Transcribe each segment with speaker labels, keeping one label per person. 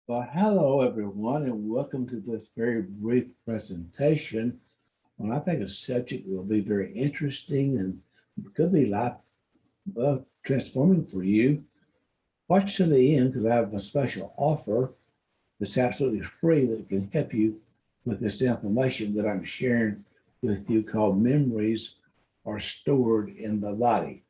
Speaker 1: Well, hello everyone, and welcome to this very brief presentation on I think a subject will be very interesting and could be life transforming for you. Watch to the end because I have a special offer that's absolutely free that can help you with this information that I'm sharing with you called memories are stored in the body.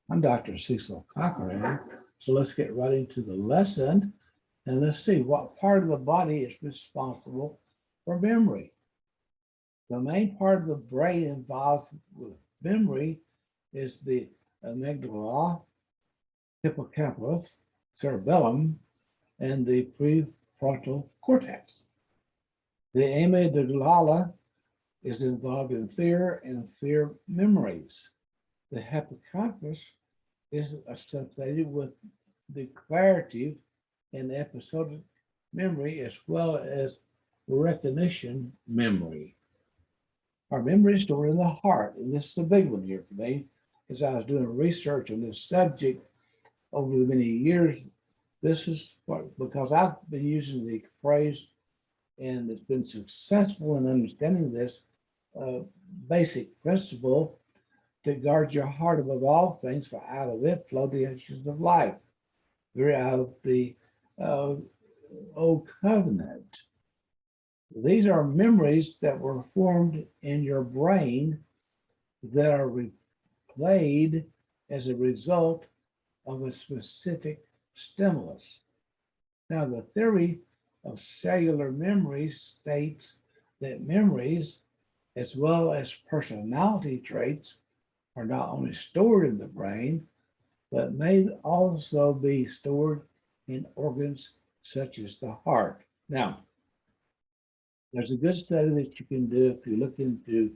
Speaker 1: I'm Dr. Cecil Cochran, so let's get right into the lesson. And let's see what part of the body is responsible for memory. The main part of the brain involved with memory is the amygdala, hippocampus, cerebellum, and the prefrontal cortex. The amygdala is involved in fear and fear memories. The hippocampus is associated with declarative and episodic memory as well as recognition memory. Our memory is stored in the heart, and this is a big one here for me. As I was doing research on this subject over the many years, this is what, because I've been using the phrase and it's been successful in understanding this uh, basic principle to guard your heart above all things, for out of it flow the issues of life. We're out of the uh, old covenant. These are memories that were formed in your brain that are replayed as a result of a specific stimulus. Now, the theory of cellular memory states that memories, as well as personality traits, are not only stored in the brain, but may also be stored in organs such as the heart. Now, there's a good study that you can do if you look into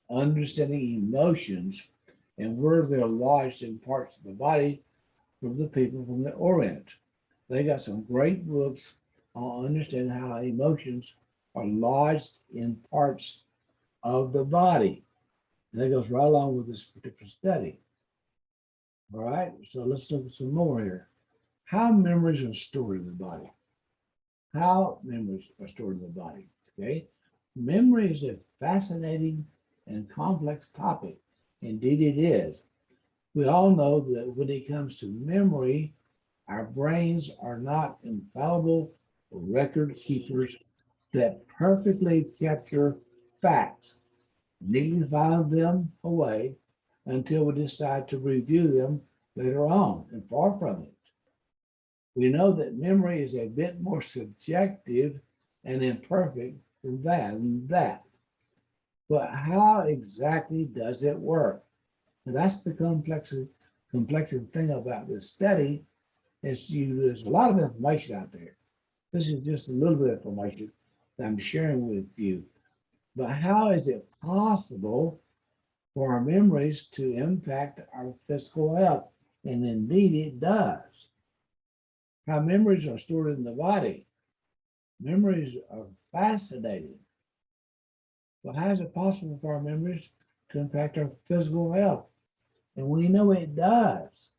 Speaker 1: understanding emotions and where they're lodged in parts of the body from the people from the Orient. They got some great books on understanding how emotions are lodged in parts of the body. And that goes right along with this particular study. All right, so let's look at some more here. How memories are stored in the body. How memories are stored in the body. Okay. Memory is a fascinating and complex topic. Indeed, it is. We all know that when it comes to memory, our brains are not infallible record keepers that perfectly capture facts, neatly file them away until we decide to review them later on, and far from it. We know that memory is a bit more subjective and imperfect than that. But how exactly does it work? And that's the complex thing about this study is there's a lot of information out there. This is just a little bit of information that I'm sharing with you. But how is it possible for our memories to impact our physical health? And indeed it does. How memories are stored in the body. Memories are fascinating. But how is it possible for our memories to impact our physical health? And we know it does.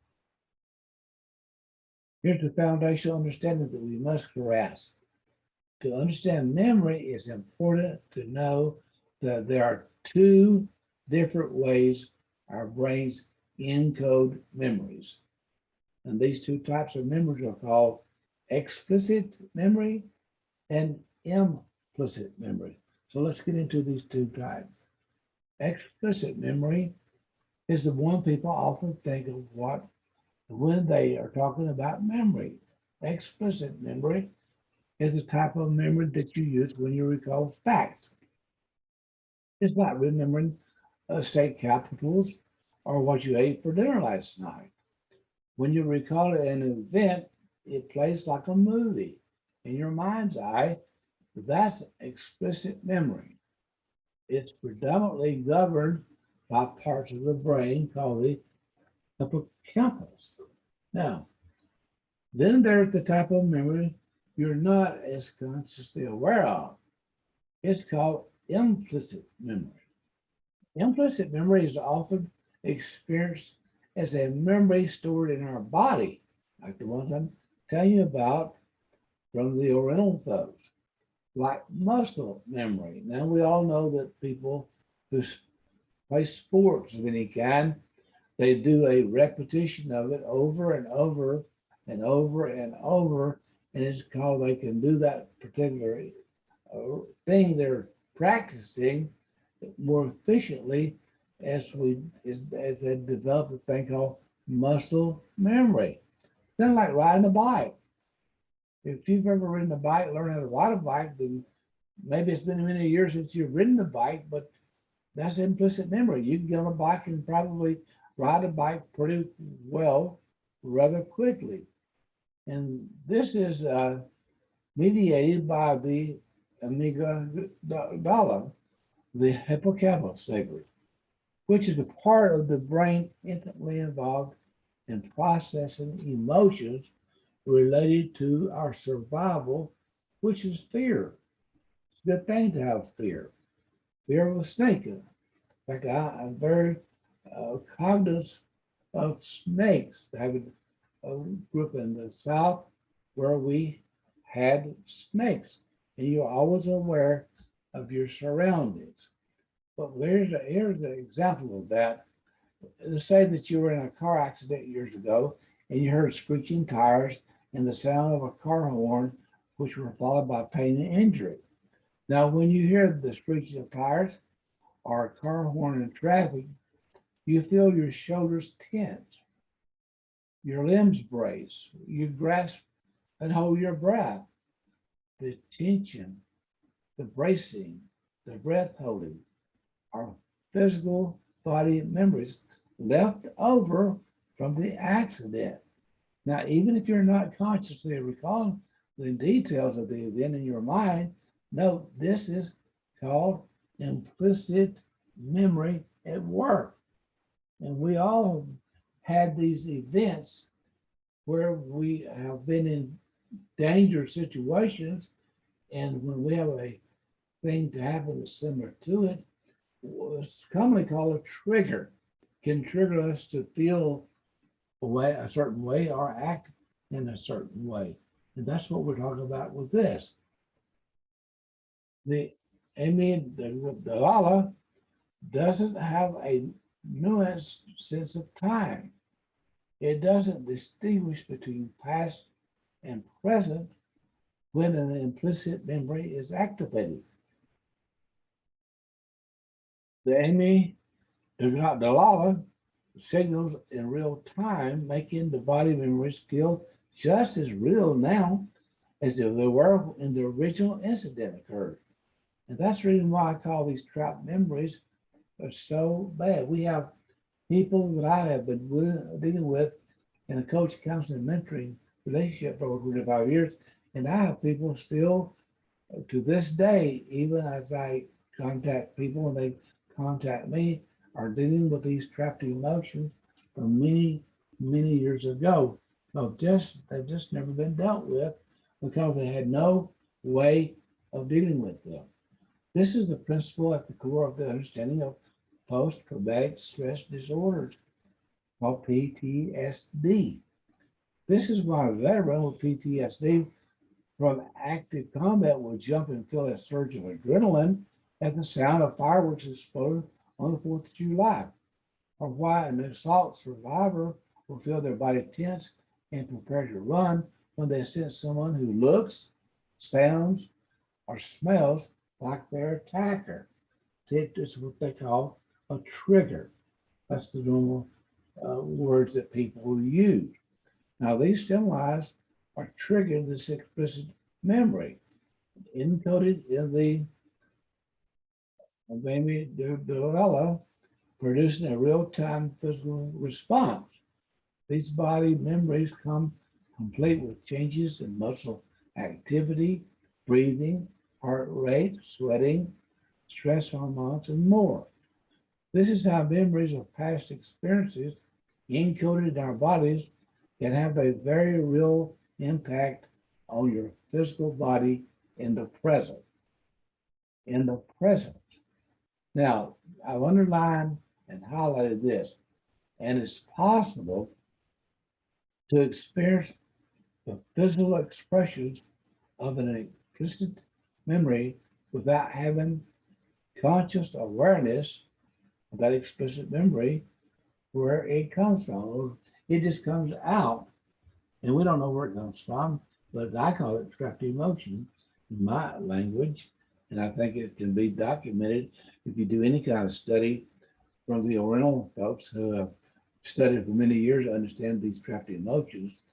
Speaker 1: Here's the foundational understanding that we must grasp. To understand memory, it's important to know that there are two different ways our brains encode memories. And these two types of memories are called explicit memory and implicit memory. So let's get into these two types. Explicit memory is the one people often think of what when they are talking about memory. Explicit memory is the type of memory that you use when you recall facts. It's not remembering state capitals or what you ate for dinner last night. When you recall an event, it plays like a movie in your mind's eye. That's explicit memory. It's predominantly governed by parts of the brain called the hippocampus. Now, then there's the type of memory you're not as consciously aware of. It's called implicit memory. Implicit memory is often experienced as a memory stored in our body, like the ones I'm telling you about, from the oriental folks, like muscle memory. Now we all know that people who play sports of any kind, they do a repetition of it over and over and over and over, and it's called they can do that particular thing they're practicing more efficiently as they develop a thing called muscle memory. Kind of like riding a bike. If you've ever ridden a bike, learn how to ride a bike, then maybe it's been many years since you've ridden the bike, but that's implicit memory. You can get on a bike and probably ride a bike pretty well rather quickly. And this is mediated by the amygdala, the hippocampus neighbor, which is a part of the brain intimately involved in processing emotions related to our survival, which is fear. It's a good thing to have fear. Fear of a snake. In fact, I'm very cognizant of snakes. I have a group in the South where we had snakes, and you're always aware of your surroundings. But here's an example of that. Let's say that you were in a car accident years ago and you heard screeching tires and the sound of a car horn, which were followed by pain and injury. Now, when you hear the screeching of tires or a car horn in traffic, you feel your shoulders tense, your limbs brace, you grasp and hold your breath. The tension, the bracing, the breath holding are physical body memories left over from the accident. Now, even if you're not consciously recalling the details of the event in your mind, note this is called implicit memory at work. And we all had these events where we have been in dangerous situations, and when we have a thing to happen that's similar to it, what's commonly called a trigger can trigger us to feel a certain way or act in a certain way. And that's what we're talking about with this. The amygdala doesn't have a nuanced sense of time. It doesn't distinguish between past and present when an implicit memory is activated. The amygdala signals in real time, making the body memories feel just as real now as if they were when the original incident occurred. And that's the reason why I call these trapped memories so bad. We have people that I have been dealing with in a coach, counseling, mentoring relationship for over 25 years, and I have people still to this day, even as I contact people and they contact me, are dealing with these trapped emotions from many, many years ago. They've just never been dealt with because they had no way of dealing with them. This is the principle at the core of the understanding of post-traumatic stress disorders, called PTSD. This is why a veteran with PTSD from active combat will jump and feel a surge of adrenaline at the sound of fireworks exploding on the 4th of July, or why an assault survivor will feel their body tense and prepare to run when they sense someone who looks, sounds, or smells like their attacker. See, this is what they call a trigger. That's the normal words that people use. Now, these stimuli are triggering this explicit memory, encoded in the amygdala, producing a real-time physical response. These body memories come complete with changes in muscle activity, breathing, heart rate, sweating, stress hormones, and more. This is how memories of past experiences encoded in our bodies can have a very real impact on your physical body in the present. In the present. Now, I've underlined and highlighted this, and it's possible to experience the physical expressions of an implicit memory without having conscious awareness of that explicit memory where it comes from. It just comes out, and we don't know where it comes from, but I call it trapped emotion in my language. And I think it can be documented if you do any kind of study from the Oriental folks who have studied for many years to understand these trapped emotions,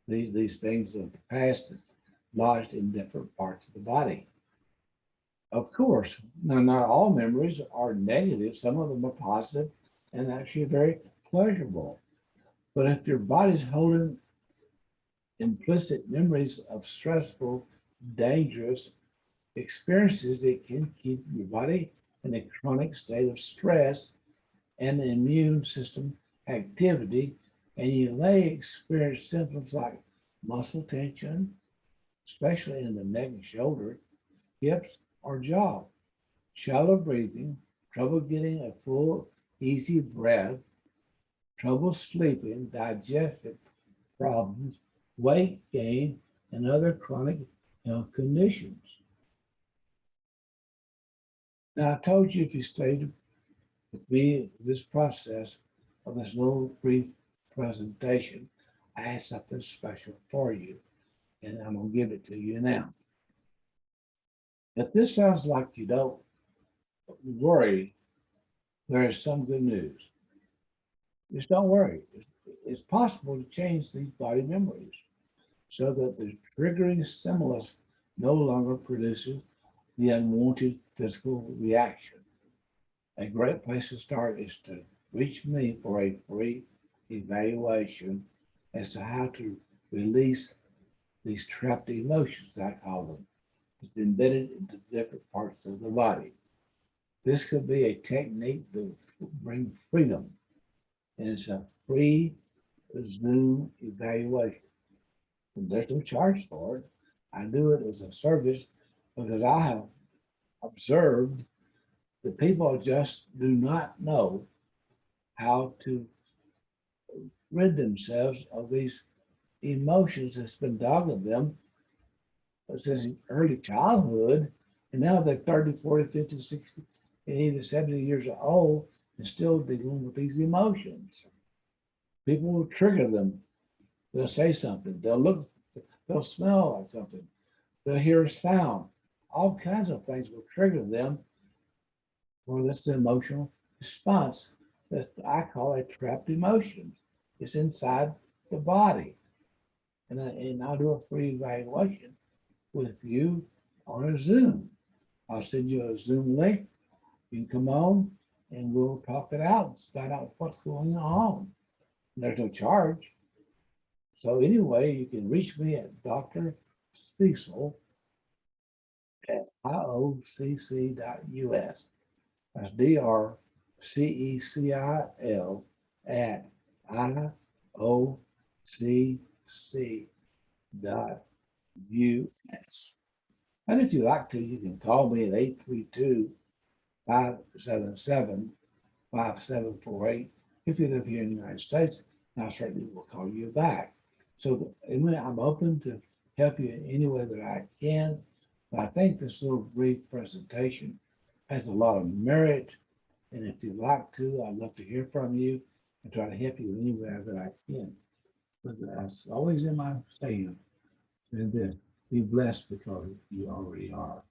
Speaker 1: these things of the past that's lodged in different parts of the body. Of course, now not all memories are negative. Some of them are positive and actually very pleasurable. But if your body's holding implicit memories of stressful, dangerous experiences, it can keep your body in a chronic state of stress and the immune system activity, and you may experience symptoms like muscle tension, especially in the neck and shoulder, hips, or jaw, shallow breathing, trouble getting a full, easy breath, trouble sleeping, digestive problems, weight gain, and other chronic health conditions. Now, I told you if you stayed with me this process of this little brief presentation, I had something special for you, and I'm going to give it to you now. If this sounds like you don't worry, there is some good news. Just don't worry. It's possible to change these body memories so that the triggering stimulus no longer produces the unwanted physical reaction. A great place to start is to reach me for a free evaluation as to how to release these trapped emotions, I call them. It's embedded into different parts of the body. This could be a technique that will bring freedom, and it's a free Zoom evaluation. And there's no charge for it. I do it as a service because I have observed that people just do not know how to rid themselves of these emotions that's been dogging them since early childhood. And now they're 30, 40, 50, 60, and even 70 years old and still dealing with these emotions. People will trigger them. They'll say something. They'll look, they'll smell like something. They'll hear a sound. All kinds of things will trigger them for this emotional response that I call a trapped emotion. It's inside the body. And I'll do a free evaluation with you on a Zoom. I'll send you a Zoom link. You can come on and we'll talk it out and find out what's going on. There's no charge. So anyway, you can reach me at Dr. Cecil at iocc.us. That's DRCECIL at iocc.us. And if you like to, you can call me at 832-577-5748. If you live here in the United States, I certainly will call you back. So anyway, I'm open to help you in any way that I can. But I think this little brief presentation has a lot of merit. And if you'd like to, I'd love to hear from you and try to help you any way that I can. But that's always in my saying, and be blessed because you already are.